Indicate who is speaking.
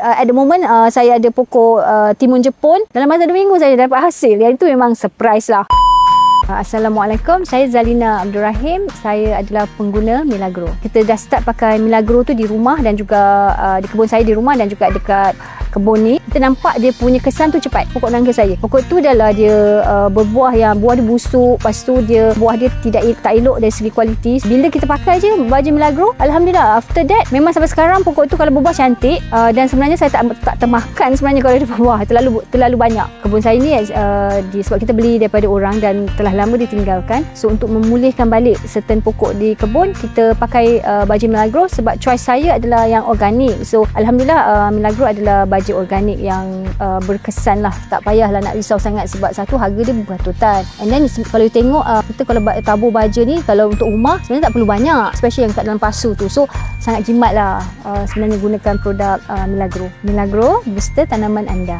Speaker 1: at the moment saya ada pokok timun Jepun. Dalam masa 2 minggu saya dapat hasil. Yang itu memang surprise lah. Assalamualaikum, saya Zalina Abdul Rahim. Saya adalah pengguna Milagro. Kita dah start pakai Milagro tu di rumah dan juga di kebun saya di rumah dan juga dekat kebun ni. Kita nampak dia punya kesan tu cepat. Pokok nangka saya. Pokok tu adalah dia berbuah yang buah dia busuk. Lepas tu buah dia tak elok dari segi kualiti. Bila kita pakai je baju Milagro, alhamdulillah after that memang sampai sekarang pokok tu kalau berbuah cantik dan sebenarnya saya tak termakan sebenarnya kalau dia berbuah. Terlalu banyak. Kebun saya ni sebab kita beli daripada orang dan telah lama ditinggalkan. So untuk memulihkan balik certain pokok di kebun, kita pakai baju Milagro sebab choice saya adalah yang organik. So alhamdulillah Milagro adalah baju organik yang berkesan lah. Tak payahlah nak risau sangat sebab satu harga dia beratutan. And then kalau you tengok kita kalau tabur baja ni kalau untuk rumah sebenarnya tak perlu banyak, especially yang kat dalam pasu tu. So sangat jimat lah sebenarnya gunakan produk Milagro. Milagro booster tanaman anda.